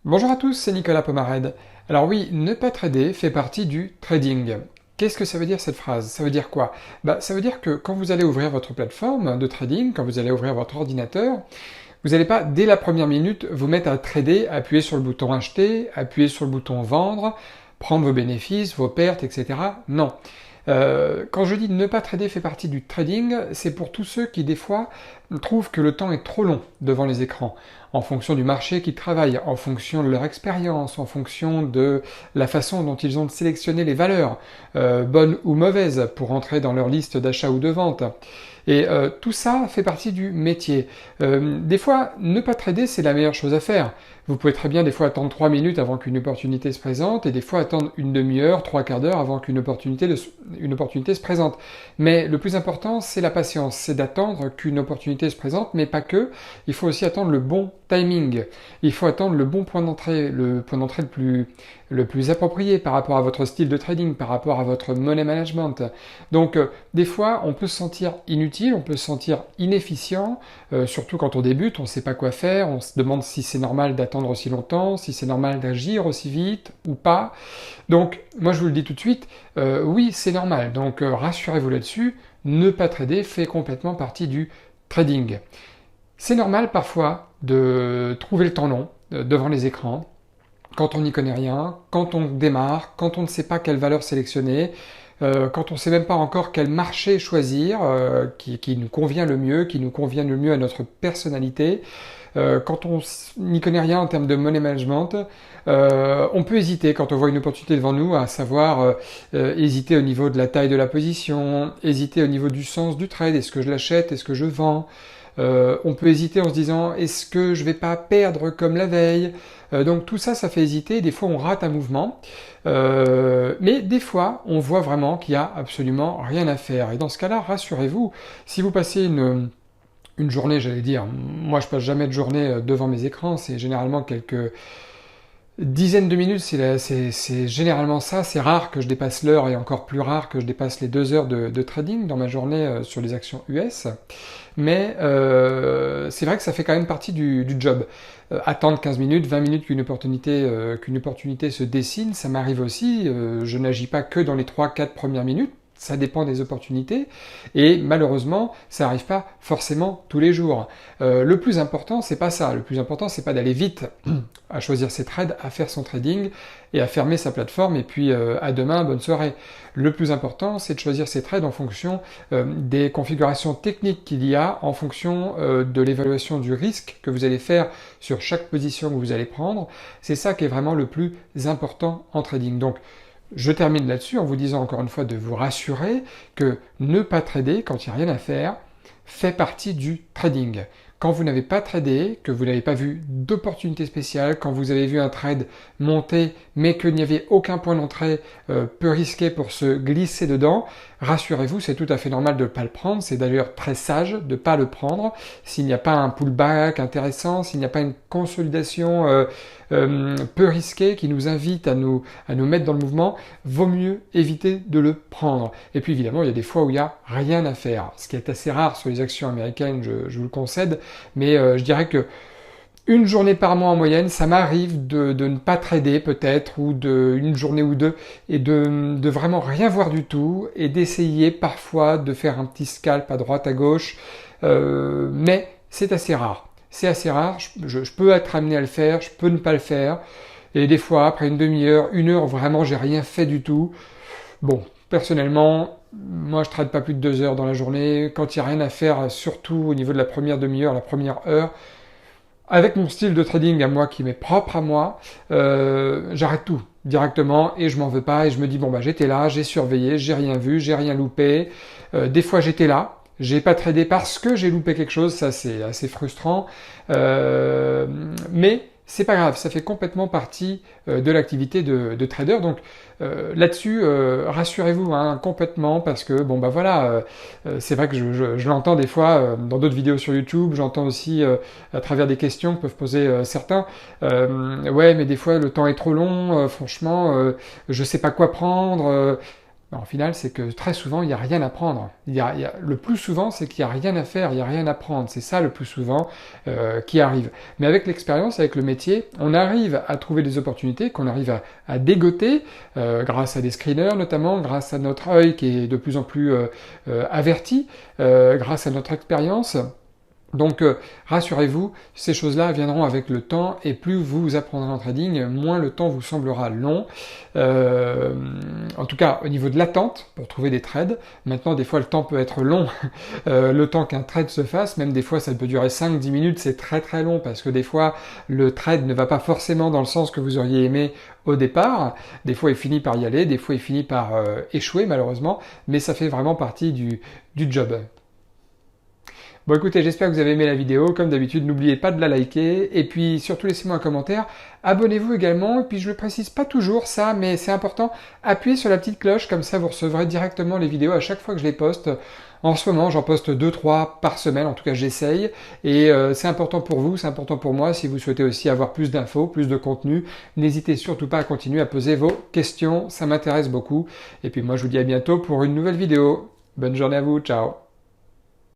Bonjour à tous, c'est Nicolas Pomarède. Alors oui, ne pas trader fait partie du trading. Qu'est-ce que ça veut dire cette phrase? Ça veut dire quoi? Ça veut dire que quand vous allez ouvrir votre plateforme de trading, quand vous allez ouvrir votre ordinateur, vous n'allez pas dès la première minute vous mettre à trader, appuyer sur le bouton acheter, appuyer sur le bouton vendre, prendre vos bénéfices, vos pertes, etc. Non. Quand je dis ne pas trader fait partie du trading, c'est pour tous ceux qui des fois trouvent que le temps est trop long devant les écrans, en fonction du marché qu'ils travaillent, en fonction de leur expérience, en fonction de la façon dont ils ont sélectionné les valeurs, bonnes ou mauvaises, pour entrer dans leur liste d'achat ou de vente. Et tout ça fait partie du métier. Des fois, ne pas trader, c'est la meilleure chose à faire. Vous pouvez très bien des fois attendre 3 minutes avant qu'une opportunité se présente, et des fois attendre une demi-heure, trois quarts d'heure avant qu'une opportunité se présente. Mais le plus important, c'est la patience, c'est d'attendre qu'une opportunité se présente, mais pas que. Il faut aussi attendre le bon timing. Il faut attendre le bon point d'entrée, le point d'entrée le plus approprié par rapport à votre style de trading, par rapport à votre money management. Donc, des fois, on peut se sentir inutile, on peut se sentir inefficient, surtout quand on débute, on ne sait pas quoi faire, on se demande si c'est normal d'attendre aussi longtemps, si c'est normal d'agir aussi vite ou pas. Donc, moi je vous le dis tout de suite, oui, c'est normal. Donc, rassurez-vous là-dessus, ne pas trader fait complètement partie du trading. C'est normal parfois de trouver le temps long devant les écrans, quand on n'y connaît rien, quand on démarre, quand on ne sait pas quelle valeur sélectionner, quand on ne sait même pas encore quel marché choisir, qui nous convient le mieux, qui nous convient le mieux à notre personnalité. Quand on n'y connaît rien en termes de money management, on peut hésiter quand on voit une opportunité devant nous, à savoir hésiter au niveau de la taille de la position, hésiter au niveau du sens du trade, est-ce que je l'achète, est-ce que je vends. On peut hésiter en se disant est-ce que je vais pas perdre comme la veille. Donc tout ça, ça fait hésiter. Des fois, on rate un mouvement, mais des fois, on voit vraiment qu'il y a absolument rien à faire. Et dans ce cas-là, rassurez-vous, si vous passez une journée, j'allais dire, moi je passe jamais de journée devant mes écrans, c'est généralement quelques dizaines de minutes, c'est généralement ça. C'est rare que je dépasse l'heure et encore plus rare que je dépasse les 2 heures de trading dans ma journée sur les actions US. Mais c'est vrai que ça fait quand même partie du job. Attendre 15 minutes, 20 minutes qu'une opportunité se dessine, ça m'arrive aussi. Je n'agis pas que dans les 3-4 premières minutes. Ça dépend des opportunités et malheureusement, ça n'arrive pas forcément tous les jours. Le plus important, c'est pas ça. Le plus important, c'est pas d'aller vite à choisir ses trades, à faire son trading et à fermer sa plateforme et puis à demain, bonne soirée. Le plus important, c'est de choisir ses trades en fonction des configurations techniques qu'il y a, en fonction de l'évaluation du risque que vous allez faire sur chaque position que vous allez prendre. C'est ça qui est vraiment le plus important en trading. Donc, je termine là-dessus en vous disant encore une fois de vous rassurer que ne pas trader quand il n'y a rien à faire fait partie du trading. Quand vous n'avez pas tradé, que vous n'avez pas vu d'opportunité spéciale, quand vous avez vu un trade monter mais qu'il n'y avait aucun point d'entrée peu risqué pour se glisser dedans, rassurez-vous, c'est tout à fait normal de ne pas le prendre, c'est d'ailleurs très sage de ne pas le prendre. S'il n'y a pas un pullback intéressant, s'il n'y a pas une consolidation peu risquée qui nous invite à nous mettre dans le mouvement, vaut mieux éviter de le prendre. Et puis évidemment, il y a des fois où il n'y a rien à faire, ce qui est assez rare sur les actions américaines, je vous le concède, mais je dirais que une journée par mois en moyenne, ça m'arrive de ne pas trader peut-être, ou une journée ou deux, et de vraiment rien voir du tout, et d'essayer parfois de faire un petit scalp à droite, à gauche, mais c'est assez rare. C'est assez rare, je peux être amené à le faire, je peux ne pas le faire, et des fois, après une demi-heure, une heure, vraiment, j'ai rien fait du tout. Bon, personnellement, moi je trade pas plus de 2 heures dans la journée. Quand il n'y a rien à faire, surtout au niveau de la première demi-heure, la première heure, avec mon style de trading à moi qui m'est propre à moi, j'arrête tout directement et je m'en veux pas et je me dis bon bah j'étais là, j'ai surveillé, j'ai rien vu, j'ai rien loupé. Des fois j'étais là, j'ai pas tradé parce que j'ai loupé quelque chose, ça c'est assez frustrant. Mais c'est pas grave, ça fait complètement partie de l'activité de trader. Donc là-dessus, rassurez-vous complètement parce que bon bah voilà, c'est vrai que je l'entends des fois dans d'autres vidéos sur YouTube, j'entends aussi à travers des questions que peuvent poser certains. Ouais, mais des fois le temps est trop long, franchement, je sais pas quoi prendre. En final, c'est que très souvent, il n'y a rien à prendre. Le plus souvent, c'est qu'il n'y a rien à faire, il n'y a rien à prendre. C'est ça le plus souvent qui arrive. Mais avec l'expérience, avec le métier, on arrive à trouver des opportunités, qu'on arrive à dégoter, grâce à des screeners notamment, grâce à notre œil qui est de plus en plus averti, grâce à notre expérience. Donc rassurez-vous, ces choses-là viendront avec le temps et plus vous apprendrez en trading, moins le temps vous semblera long. Euh, En tout cas, au niveau de l'attente pour trouver des trades, maintenant des fois le temps peut être long, le temps qu'un trade se fasse, même des fois ça peut durer 5-10 minutes, c'est très très long parce que des fois le trade ne va pas forcément dans le sens que vous auriez aimé au départ, des fois il finit par y aller, des fois il finit par échouer malheureusement, mais ça fait vraiment partie du job. Bon écoutez, j'espère que vous avez aimé la vidéo. Comme d'habitude, n'oubliez pas de la liker. Et puis surtout, laissez-moi un commentaire. Abonnez-vous également. Et puis je ne le précise pas toujours ça, mais c'est important. Appuyez sur la petite cloche, comme ça vous recevrez directement les vidéos à chaque fois que je les poste. En ce moment, j'en poste 2-3 par semaine. En tout cas, j'essaye. Et c'est important pour vous, c'est important pour moi. Si vous souhaitez aussi avoir plus d'infos, plus de contenu, n'hésitez surtout pas à continuer à poser vos questions. Ça m'intéresse beaucoup. Et puis moi, je vous dis à bientôt pour une nouvelle vidéo. Bonne journée à vous. Ciao.